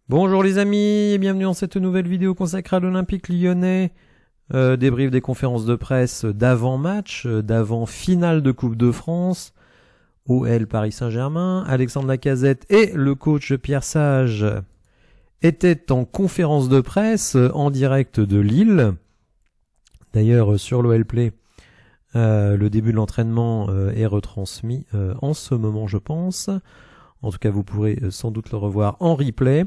Bonjour les amis et bienvenue dans cette nouvelle vidéo consacrée à l'Olympique Lyonnais. Débrief des conférences de presse d'avant-match, d'avant-finale de Coupe de France. OL Paris Saint-Germain, Alexandre Lacazette et le coach Pierre Sage étaient en conférence de presse en direct de Lille. D'ailleurs sur l'OL Play, le début de l'entraînement est retransmis en ce moment je pense. En tout cas, vous pourrez sans doute le revoir en replay.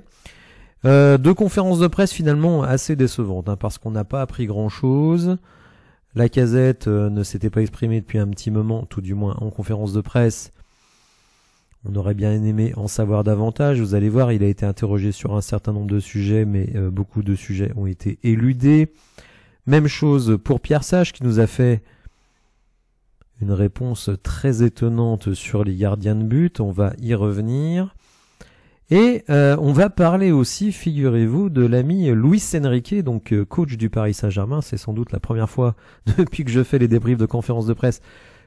Deux conférences de presse finalement assez décevantes, parce qu'on n'a pas appris grand-chose. Lacazette ne s'était pas exprimé depuis un petit moment, tout du moins en conférence de presse. On aurait bien aimé en savoir davantage. Vous allez voir, il a été interrogé sur un certain nombre de sujets, mais beaucoup de sujets ont été éludés. Même chose pour Pierre Sage qui nous a fait une réponse très étonnante sur les gardiens de but, on va y revenir. Et on va parler aussi, figurez-vous, de l'ami Luis Enrique, donc coach du Paris Saint-Germain. C'est sans doute la première fois depuis que je fais les débriefs de conférences de presse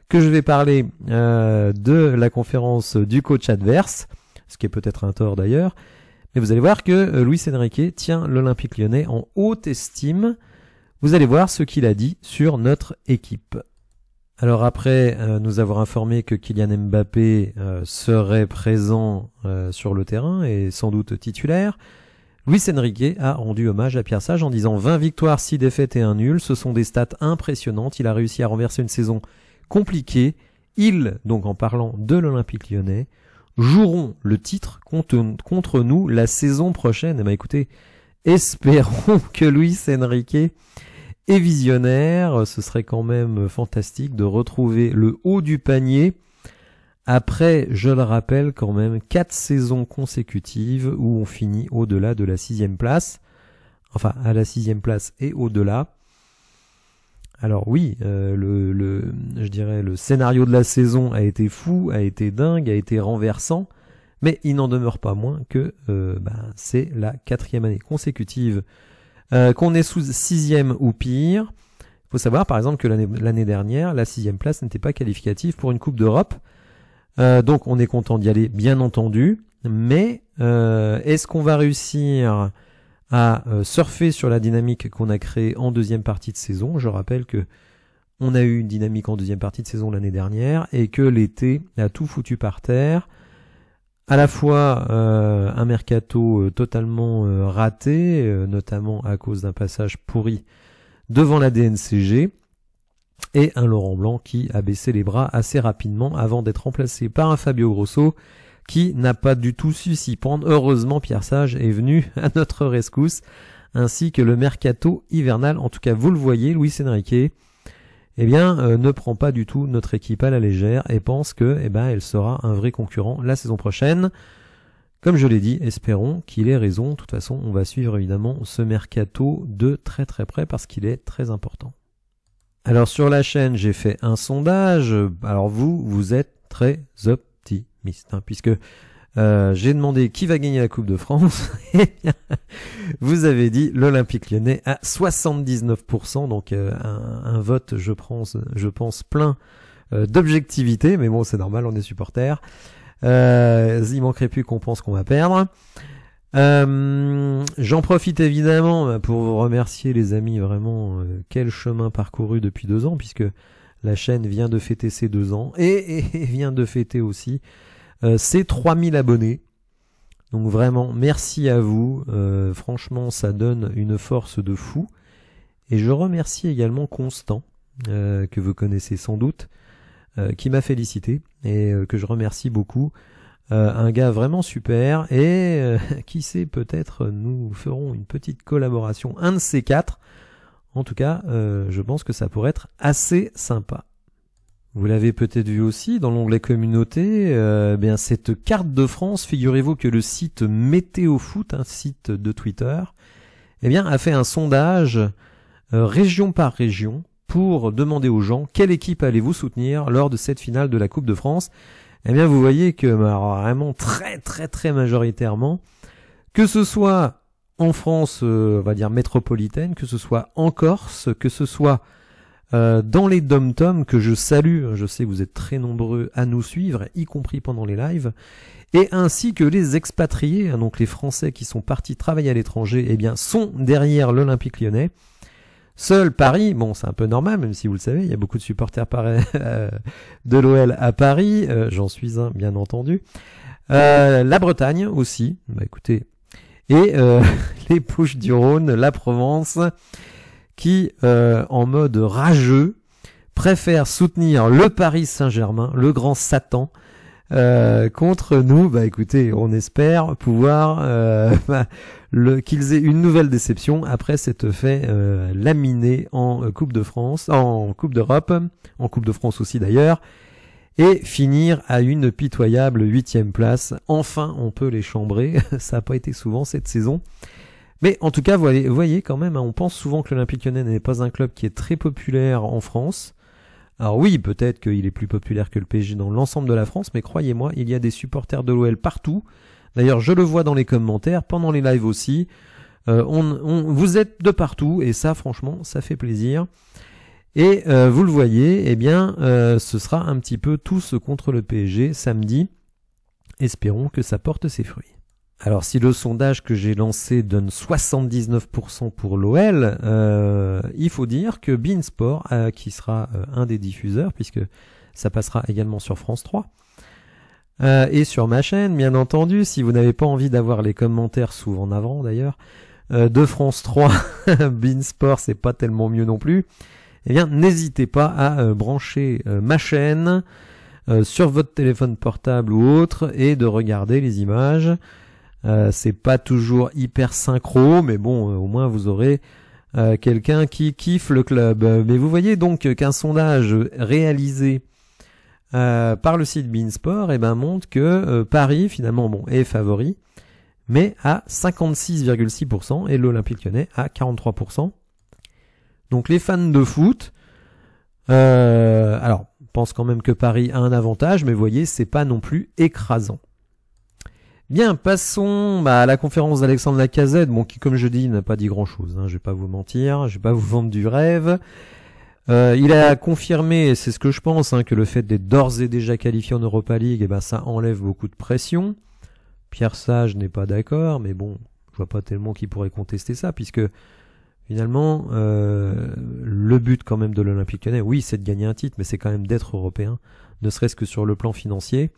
que je vais parler de la conférence du coach adverse, ce qui est peut-être un tort d'ailleurs. Mais vous allez voir que Luis Enrique tient l'Olympique Lyonnais en haute estime. Vous allez voir ce qu'il a dit sur notre équipe. Alors après nous avoir informé que Kylian Mbappé serait présent sur le terrain et sans doute titulaire, Luis Enrique a rendu hommage à Pierre Sage en disant 20 victoires, 6 défaites et 1 nul. Ce sont des stats impressionnantes. Il a réussi à renverser une saison compliquée. Ils, donc en parlant de l'Olympique Lyonnais, joueront le titre contre nous la saison prochaine. Eh bien écoutez, espérons que Luis Enrique et visionnaire, ce serait quand même fantastique de retrouver le haut du panier après, je le rappelle quand même, 4 saisons consécutives où on finit au-delà de la 6e place, enfin à la 6e place et au-delà. Alors oui, je dirais le scénario de la saison a été fou, a été dingue, a été renversant, mais il n'en demeure pas moins que c'est la 4e année consécutive qu'on est sous 6e ou pire. Il faut savoir par exemple que l'année dernière, la 6e place n'était pas qualificative pour une Coupe d'Europe. Donc on est content d'y aller, bien entendu. Mais est-ce qu'on va réussir à surfer sur la dynamique qu'on a créée en deuxième partie de saison? Je rappelle que on a eu une dynamique en deuxième partie de saison l'année dernière et que l'été a tout foutu par terre. À la fois un mercato totalement raté, notamment à cause d'un passage pourri devant la DNCG, et un Laurent Blanc qui a baissé les bras assez rapidement avant d'être remplacé par un Fabio Grosso qui n'a pas du tout su s'y prendre. Heureusement, Pierre Sage est venu à notre rescousse, ainsi que le mercato hivernal. En tout cas, vous le voyez, Luis Enrique ne prend pas du tout notre équipe à la légère et pense que elle sera un vrai concurrent la saison prochaine. Comme je l'ai dit, espérons qu'il ait raison. De toute façon, on va suivre évidemment ce mercato de très très près parce qu'il est très important. Alors sur la chaîne, j'ai fait un sondage. Alors vous êtes très optimiste, puisque j'ai demandé qui va gagner la Coupe de France. Vous avez dit l'Olympique Lyonnais à 79%, donc un vote, je pense plein d'objectivité, mais bon, c'est normal, on est supporters. Il manquerait plus qu'on pense qu'on va perdre. J'en profite évidemment pour vous remercier les amis, vraiment quel chemin parcouru depuis 2 ans, puisque la chaîne vient de fêter ses 2 ans et vient de fêter aussi ses 3000 abonnés. Donc vraiment, merci à vous. Franchement, ça donne une force de fou. Et je remercie également Constant, que vous connaissez sans doute, qui m'a félicité et que je remercie beaucoup. Un gars vraiment super et qui sait, peut-être nous ferons une petite collaboration, un de ces 4. En tout cas, je pense que ça pourrait être assez sympa. Vous l'avez peut-être vu aussi dans l'onglet communauté, cette carte de France, figurez-vous que le site Météo Foot, un site de Twitter, a fait un sondage région par région pour demander aux gens quelle équipe allez-vous soutenir lors de cette finale de la Coupe de France. Vous voyez que vraiment très très très majoritairement, que ce soit en France, on va dire métropolitaine, que ce soit en Corse, que ce soit dans les dom-toms que je salue. Je sais que vous êtes très nombreux à nous suivre, y compris pendant les lives, et ainsi que les expatriés, donc les Français qui sont partis travailler à l'étranger, eh bien, sont derrière l'Olympique Lyonnais. Seul Paris, bon, c'est un peu normal, même si vous le savez, il y a beaucoup de supporters de l'OL à Paris, j'en suis un, bien entendu. La Bretagne aussi, bah écoutez, et les Bouches-du-Rhône, la Provence, qui, en mode rageux, préfèrent soutenir le Paris Saint-Germain, le grand Satan, contre nous. Bah écoutez, on espère pouvoir qu'ils aient une nouvelle déception après s'être fait laminer en Coupe de France, en Coupe d'Europe, en Coupe de France aussi d'ailleurs, et finir à une pitoyable 8e place. Enfin, on peut les chambrer. Ça n'a pas été souvent cette saison. Mais en tout cas, vous voyez quand même, hein, on pense souvent que l'Olympique Lyonnais n'est pas un club qui est très populaire en France. Alors oui, peut-être qu'il est plus populaire que le PSG dans l'ensemble de la France, mais croyez-moi, il y a des supporters de l'OL partout. D'ailleurs, je le vois dans les commentaires, pendant les lives aussi. Vous êtes de partout, et ça, franchement, ça fait plaisir. Et vous le voyez, eh bien, ce sera un petit peu tous contre le PSG samedi. Espérons que ça porte ses fruits. Alors si le sondage que j'ai lancé donne 79% pour l'OL, il faut dire que beIN Sport, qui sera un des diffuseurs, puisque ça passera également sur France 3, et sur ma chaîne, bien entendu, si vous n'avez pas envie d'avoir les commentaires, souvent en avant d'ailleurs, de France 3, beIN Sport, c'est pas tellement mieux non plus, eh bien n'hésitez pas à brancher ma chaîne sur votre téléphone portable ou autre, et de regarder les images. C'est pas toujours hyper synchro, mais bon, au moins vous aurez quelqu'un qui kiffe le club. Mais vous voyez donc qu'un sondage réalisé par le site beIN Sport, eh ben, montre que Paris finalement bon est favori, mais à 56,6% et l'Olympique Lyonnais à 43%. Donc les fans de foot, alors pensent quand même que Paris a un avantage, mais vous voyez, c'est pas non plus écrasant. Bien, passons à la conférence d'Alexandre Lacazette, bon, qui, comme je dis, n'a pas dit grand-chose, hein, je vais pas vous mentir, je vais pas vous vendre du rêve. Il a confirmé, c'est ce que je pense, hein, que le fait d'être d'ores et déjà qualifié en Europa League, eh ben, ça enlève beaucoup de pression. Pierre Sage n'est pas d'accord, mais bon, je vois pas tellement qui pourrait contester ça, puisque finalement, le but quand même de l'Olympique Lyonnais, oui, c'est de gagner un titre, mais c'est quand même d'être européen, ne serait-ce que sur le plan financier.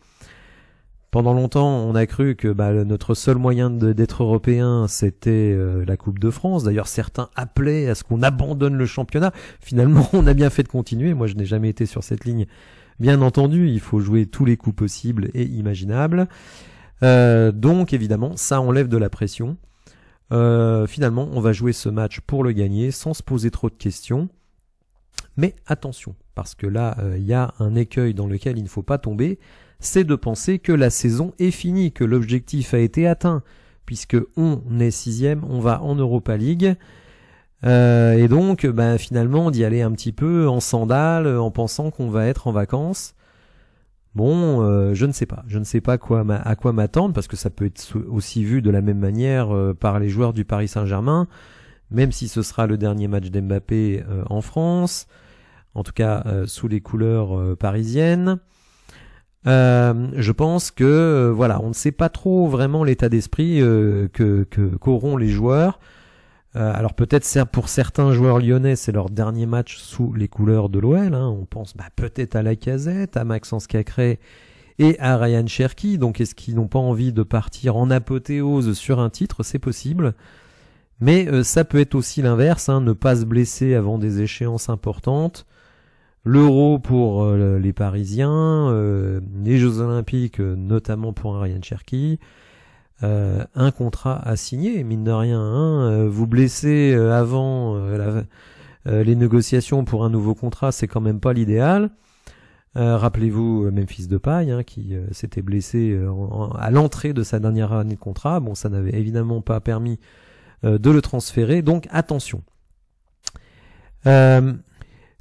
Pendant longtemps, on a cru que notre seul moyen d'être européen, c'était la Coupe de France. D'ailleurs, certains appelaient à ce qu'on abandonne le championnat. Finalement, on a bien fait de continuer. Moi, je n'ai jamais été sur cette ligne. Bien entendu, il faut jouer tous les coups possibles et imaginables. Donc, évidemment, ça enlève de la pression. Finalement, on va jouer ce match pour le gagner, sans se poser trop de questions. Mais attention, parce que là, il y a un écueil dans lequel il ne faut pas tomber. C'est de penser que la saison est finie, que l'objectif a été atteint, puisque on est 6e, on va en Europa League, et donc finalement d'y aller un petit peu en sandales, en pensant qu'on va être en vacances. Bon, je ne sais pas à quoi m'attendre, parce que ça peut être aussi vu de la même manière par les joueurs du Paris Saint-Germain, même si ce sera le dernier match d'Mbappé en France, en tout cas sous les couleurs parisiennes. Je pense que voilà, on ne sait pas trop vraiment l'état d'esprit qu'auront les joueurs. Alors peut-être pour certains joueurs lyonnais, c'est leur dernier match sous les couleurs de l'OL. Hein. On pense peut-être à Lacazette, à Maxence Cacré et à Ryan Cherki. Donc est-ce qu'ils n'ont pas envie de partir en apothéose sur un titre? C'est possible. Mais ça peut être aussi l'inverse, hein, ne pas se blesser avant des échéances importantes. L'Euro pour les Parisiens, les Jeux Olympiques notamment pour un Ryan Cherki, un contrat à signer, mine de rien. Hein, vous blessez avant les négociations pour un nouveau contrat, c'est quand même pas l'idéal. Rappelez-vous Memphis Depay, hein, qui s'était blessé à l'entrée de sa dernière année de contrat. Bon, ça n'avait évidemment pas permis de le transférer, donc attention.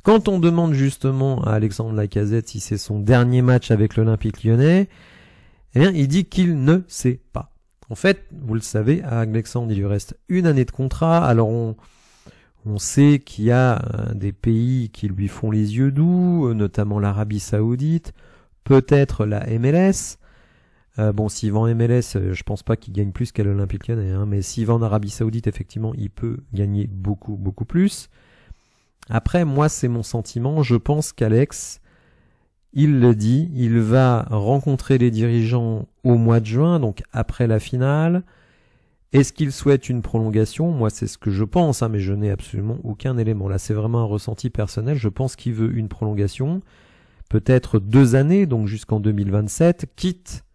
Quand on demande justement à Alexandre Lacazette si c'est son dernier match avec l'Olympique Lyonnais, eh bien, il dit qu'il ne sait pas. En fait, vous le savez, à Alexandre, il lui reste une année de contrat. Alors, On sait qu'il y a des pays qui lui font les yeux doux, notamment l'Arabie Saoudite, peut-être la MLS. Bon, s'il va en MLS, je pense pas qu'il gagne plus qu'à l'Olympique Lyonnais, hein, mais s'il va en Arabie Saoudite, effectivement, il peut gagner beaucoup, beaucoup plus. Après, moi, c'est mon sentiment. Je pense qu'Alex, il le dit, il va rencontrer les dirigeants au mois de juin, donc après la finale. Est-ce qu'il souhaite une prolongation? Moi, c'est ce que je pense, hein, mais je n'ai absolument aucun élément. Là, c'est vraiment un ressenti personnel. Je pense qu'il veut une prolongation, peut-être 2 années, donc jusqu'en 2027, quitte,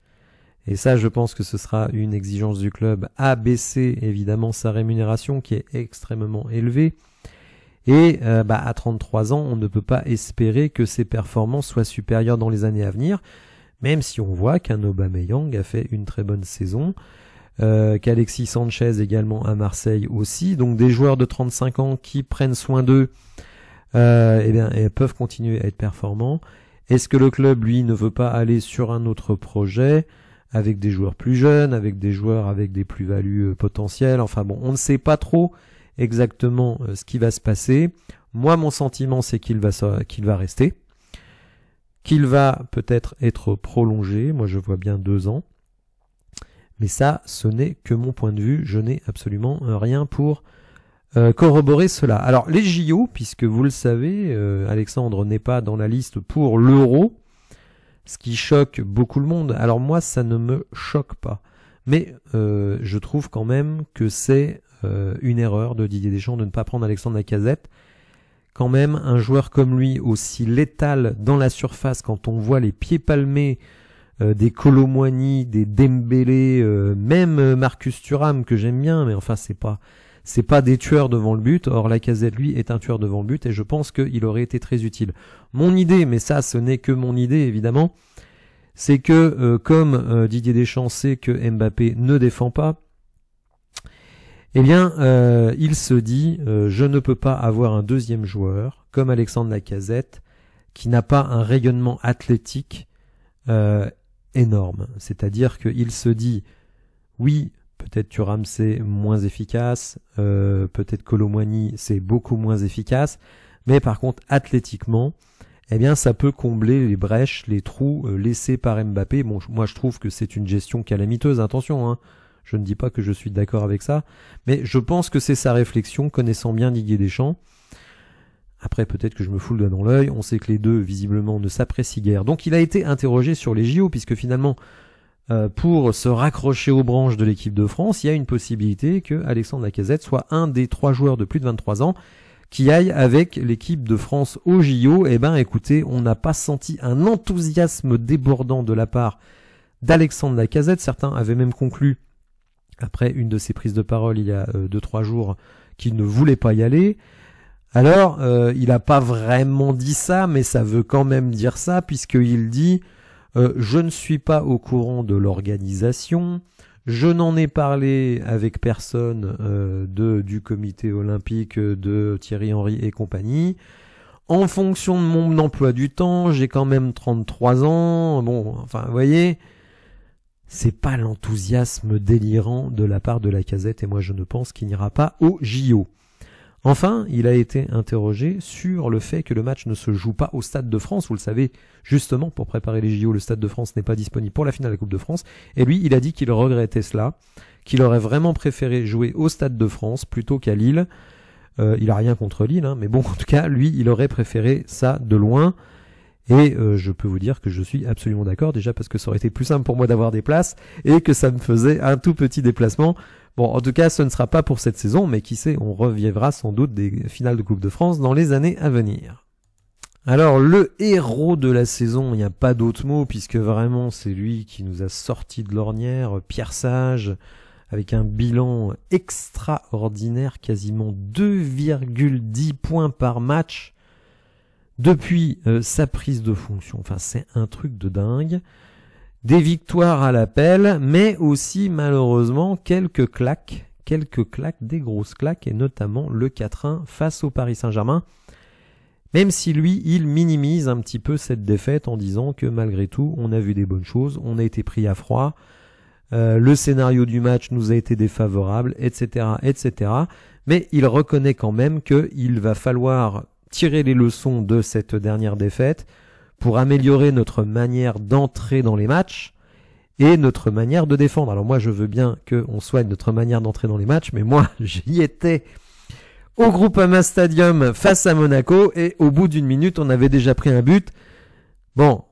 et ça, je pense que ce sera une exigence du club, à baisser évidemment sa rémunération qui est extrêmement élevée. Et à 33 ans, on ne peut pas espérer que ses performances soient supérieures dans les années à venir, même si on voit qu'un Aubameyang a fait une très bonne saison, qu'Alexis Sanchez également à Marseille aussi. Donc des joueurs de 35 ans qui prennent soin d'eux, peuvent continuer à être performants. Est-ce que le club, lui, ne veut pas aller sur un autre projet avec des joueurs plus jeunes, avec des joueurs avec des plus-values potentielles? Enfin bon, on ne sait pas trop exactement ce qui va se passer. Moi, mon sentiment, c'est qu'il va rester, qu'il va peut-être être prolongé. Moi, je vois bien 2 ans. Mais ça, ce n'est que mon point de vue. Je n'ai absolument rien pour corroborer cela. Alors, les JO, puisque vous le savez, Alexandre n'est pas dans la liste pour l'Euro, ce qui choque beaucoup le monde. Alors moi, ça ne me choque pas. Mais je trouve quand même que c'est une erreur de Didier Deschamps de ne pas prendre Alexandre Lacazette. Quand même, un joueur comme lui, aussi létal dans la surface, quand on voit les pieds palmés des Kolo Muani, des Dembélé, même Marcus Thuram que j'aime bien, mais enfin c'est pas des tueurs devant le but. Or Lacazette, lui, est un tueur devant le but et je pense qu'il aurait été très utile. Mon idée, mais ça ce n'est que mon idée évidemment, c'est que comme Didier Deschamps sait que Mbappé ne défend pas, eh bien il se dit je ne peux pas avoir un deuxième joueur comme Alexandre Lacazette qui n'a pas un rayonnement athlétique énorme. C'est-à-dire qu'il se dit oui, peut-être Thuram c'est moins efficace, peut-être Kolo Muani c'est beaucoup moins efficace, mais par contre athlétiquement, eh bien ça peut combler les brèches, les trous laissés par Mbappé. Bon, moi je trouve que c'est une gestion calamiteuse, attention, hein. Je ne dis pas que je suis d'accord avec ça, mais je pense que c'est sa réflexion, connaissant bien Didier Deschamps. Après, peut-être que je me fous le doigt dans l'œil, on sait que les deux, visiblement, ne s'apprécient guère. Donc il a été interrogé sur les JO, puisque finalement, pour se raccrocher aux branches de l'équipe de France, il y a une possibilité que Alexandre Lacazette soit un des 3 joueurs de plus de 23 ans qui aille avec l'équipe de France aux JO. Eh ben, écoutez, on n'a pas senti un enthousiasme débordant de la part d'Alexandre Lacazette. Certains avaient même conclu, après une de ses prises de parole il y a 2-3 jours, qu'il ne voulait pas y aller. Alors, il n'a pas vraiment dit ça, mais ça veut quand même dire ça, puisqu'il dit je ne suis pas au courant de l'organisation, je n'en ai parlé avec personne du comité olympique, de Thierry Henry et compagnie. En fonction de mon emploi du temps, j'ai quand même 33 ans. Bon, enfin, vous voyez, c'est pas l'enthousiasme délirant de la part de Lacazette, et moi je ne pense qu'il n'ira pas au JO. Enfin, il a été interrogé sur le fait que le match ne se joue pas au Stade de France. Vous le savez, justement, pour préparer les JO, le Stade de France n'est pas disponible pour la finale de la Coupe de France. Et lui, il a dit qu'il regrettait cela, qu'il aurait vraiment préféré jouer au Stade de France plutôt qu'à Lille. Il a rien contre Lille, hein, mais bon, en tout cas, lui, il aurait préféré ça de loin. Et je peux vous dire que je suis absolument d'accord, déjà parce que ça aurait été plus simple pour moi d'avoir des places et que ça me faisait un tout petit déplacement. Bon, en tout cas, ce ne sera pas pour cette saison, mais qui sait, on revivra sans doute des finales de Coupe de France dans les années à venir. Alors, le héros de la saison, il n'y a pas d'autre mot, puisque vraiment, c'est lui qui nous a sorti de l'ornière, Pierre Sage, avec un bilan extraordinaire, quasiment 2,10 points par match depuis sa prise de fonction. Enfin, c'est un truc de dingue. Des victoires à l'appel, mais aussi malheureusement quelques claques, des grosses claques, et notamment le 4-1 face au Paris Saint-Germain, même si lui, il minimise un petit peu cette défaite en disant que malgré tout, on a vu des bonnes choses, on a été pris à froid, le scénario du match nous a été défavorable, etc., etc. Mais il reconnaît quand même qu'il va falloir tirer les leçons de cette dernière défaite pour améliorer notre manière d'entrer dans les matchs et notre manière de défendre. Alors moi, je veux bien qu'on soigne notre manière d'entrer dans les matchs, mais moi, j'y étais au Groupama Stadium face à Monaco, et au bout d'une minute, on avait déjà pris un but. Bon,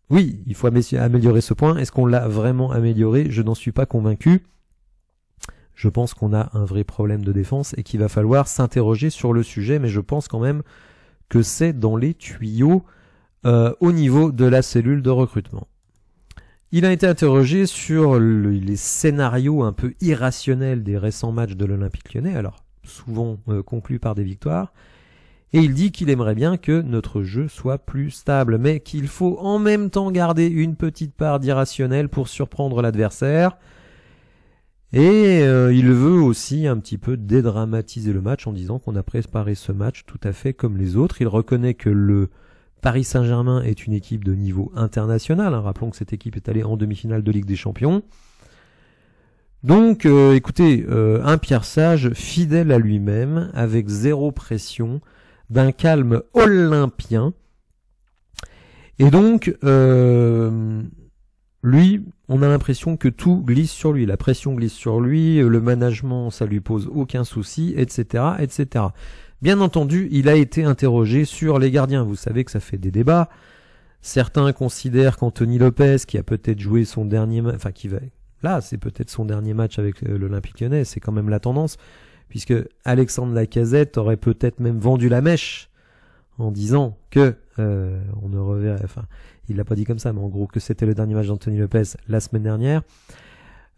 oui, il faut améliorer ce point. Est-ce qu'on l'a vraiment amélioré? Je n'en suis pas convaincu. Je pense qu'on a un vrai problème de défense et qu'il va falloir s'interroger sur le sujet, mais je pense quand même que c'est dans les tuyaux au niveau de la cellule de recrutement. Il a été interrogé sur les scénarios un peu irrationnels des récents matchs de l'Olympique Lyonnais, alors souvent conclus par des victoires, et il dit qu'il aimerait bien que notre jeu soit plus stable, mais qu'il faut en même temps garder une petite part d'irrationnel pour surprendre l'adversaire, et il veut aussi un petit peu dédramatiser le match en disant qu'on a préparé ce match tout à fait comme les autres. Il reconnaît que le Paris Saint-Germain est une équipe de niveau international. Rappelons que cette équipe est allée en demi-finale de Ligue des Champions. Donc, écoutez, un Pierre Sage fidèle à lui-même, avec zéro pression, d'un calme olympien. Et donc, lui, on a l'impression que tout glisse sur lui. La pression glisse sur lui, le management, ça lui pose aucun souci, etc., etc. Bien entendu, il a été interrogé sur les gardiens. Vous savez que ça fait des débats. Certains considèrent qu'Anthony Lopez, qui a peut-être joué son dernier match, enfin là, c'est peut-être son dernier match avec l'Olympique Lyonnais, c'est quand même la tendance, puisque Alexandre Lacazette aurait peut-être même vendu la mèche en disant que on ne reverrait, enfin, il l'a pas dit comme ça, mais en gros que c'était le dernier match d'Anthony Lopez la semaine dernière.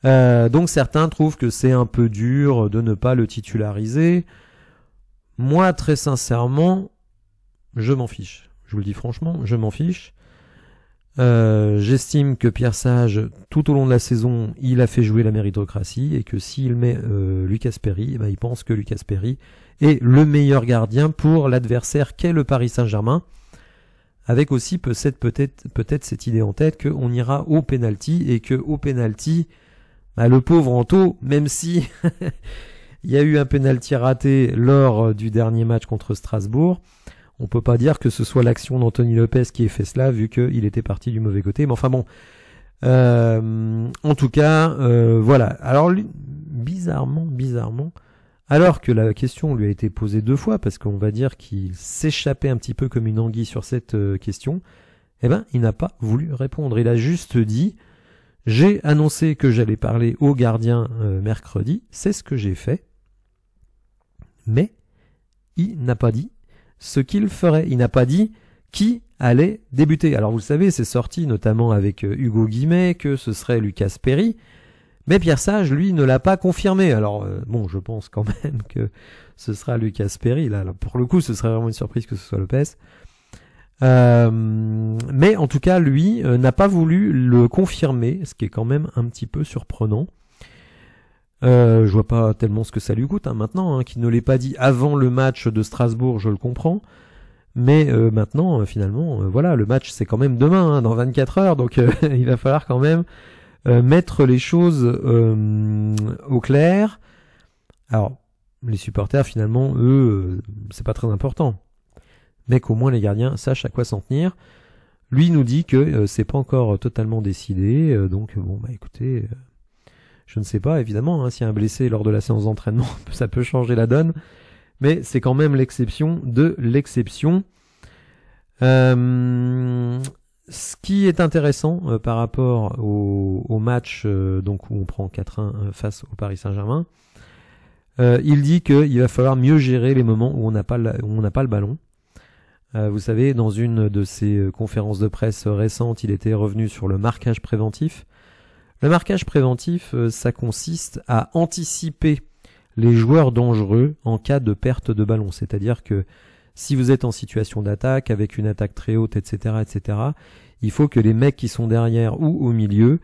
Donc certains trouvent que c'est un peu dur de ne pas le titulariser. Moi, très sincèrement, je m'en fiche. Je vous le dis franchement, je m'en fiche. J'estime que Pierre Sage, tout au long de la saison, il a fait jouer la méritocratie, et que s'il met Lucas Perry, il pense que Lucas Perry est le meilleur gardien pour l'adversaire qu'est le Paris Saint-Germain, avec aussi peut-être cette idée en tête qu'on ira au penalty, et que au penalty, le pauvre Anto, même si il y a eu un penalty raté lors du dernier match contre Strasbourg, on peut pas dire que ce soit l'action d'Anthony Lopez qui ait fait cela, vu qu'il était parti du mauvais côté. Mais enfin bon, en tout cas, voilà. Alors bizarrement, alors que la question lui a été posée 2 fois, parce qu'on va dire qu'il s'échappait un petit peu comme une anguille sur cette question, eh ben, il n'a pas voulu répondre. Il a juste dit: j'ai annoncé que j'allais parler au gardien mercredi, c'est ce que j'ai fait. Mais il n'a pas dit ce qu'il ferait. Il n'a pas dit qui allait débuter. Alors vous le savez, c'est sorti notamment avec Hugo Guimet que ce serait Lucas Perry, mais Pierre Sage, lui, ne l'a pas confirmé. Alors bon, je pense quand même que ce sera Lucas Perry. Là, pour le coup, ce serait vraiment une surprise que ce soit Lopez. Mais en tout cas, lui n'a pas voulu le confirmer, ce qui est quand même un petit peu surprenant. Je vois pas tellement ce que ça lui coûte maintenant, qu'il ne l'ait pas dit avant le match de Strasbourg, je le comprends. Mais maintenant, finalement, voilà, le match c'est quand même demain, dans 24 heures, donc il va falloir quand même mettre les choses au clair. Alors, les supporters, finalement, eux, c'est pas très important. Mais qu'au moins les gardiens sachent à quoi s'en tenir. Lui nous dit que c'est pas encore totalement décidé, donc bon, écoutez... je ne sais pas, évidemment, s'il y a un blessé lors de la séance d'entraînement, ça peut changer la donne, mais c'est quand même l'exception de l'exception. Ce qui est intéressant par rapport au match donc où on prend 4-1 face au Paris Saint-Germain, il dit qu'il va falloir mieux gérer les moments où on n'a pas le ballon. Vous savez, dans une de ses conférences de presse récentes, il était revenu sur le marquage préventif. Le marquage préventif, ça consiste à anticiper les joueurs dangereux en cas de perte de ballon. C'est-à-dire que si vous êtes en situation d'attaque, avec une attaque très haute, etc., etc., il faut que les mecs qui sont derrière ou au milieu,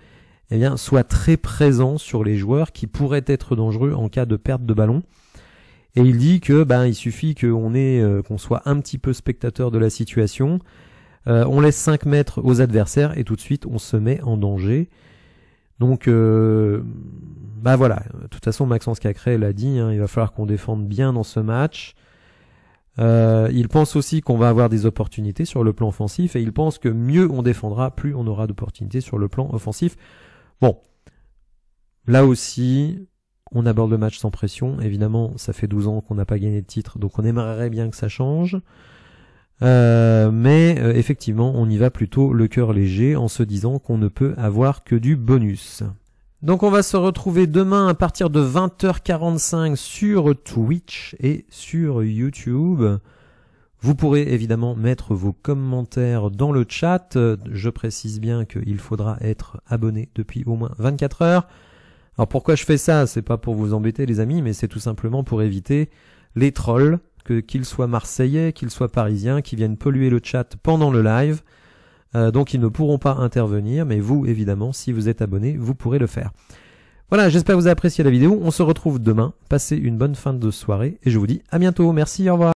eh bien, soient très présents sur les joueurs qui pourraient être dangereux en cas de perte de ballon. Et il dit que il suffit qu'on soit un petit peu spectateur de la situation, on laisse 5 mètres aux adversaires et tout de suite on se met en danger. Donc, bah voilà, de toute façon Maxence Cacré l'a dit, hein, il va falloir qu'on défende bien dans ce match. Il pense aussi qu'on va avoir des opportunités sur le plan offensif et il pense que mieux on défendra, plus on aura d'opportunités sur le plan offensif. Bon, là aussi, on aborde le match sans pression. Évidemment, ça fait 12 ans qu'on n'a pas gagné de titre, donc on aimerait bien que ça change. Mais effectivement, on y va plutôt le cœur léger en se disant qu'on ne peut avoir que du bonus. Donc on va se retrouver demain à partir de 20h45 sur Twitch et sur YouTube. Vous pourrez évidemment mettre vos commentaires dans le chat. Je précise bien qu'il faudra être abonné depuis au moins 24 heures. Alors pourquoi je fais ça? C'est pas pour vous embêter les amis, mais c'est tout simplement pour éviter les trolls, qu'ils soient marseillais, qu'ils soient parisiens, qui viennent polluer le chat pendant le live. Donc ils ne pourront pas intervenir, mais vous, évidemment, si vous êtes abonné, vous pourrez le faire. Voilà, j'espère que vous avez apprécié la vidéo. On se retrouve demain. Passez une bonne fin de soirée et je vous dis à bientôt. Merci, au revoir.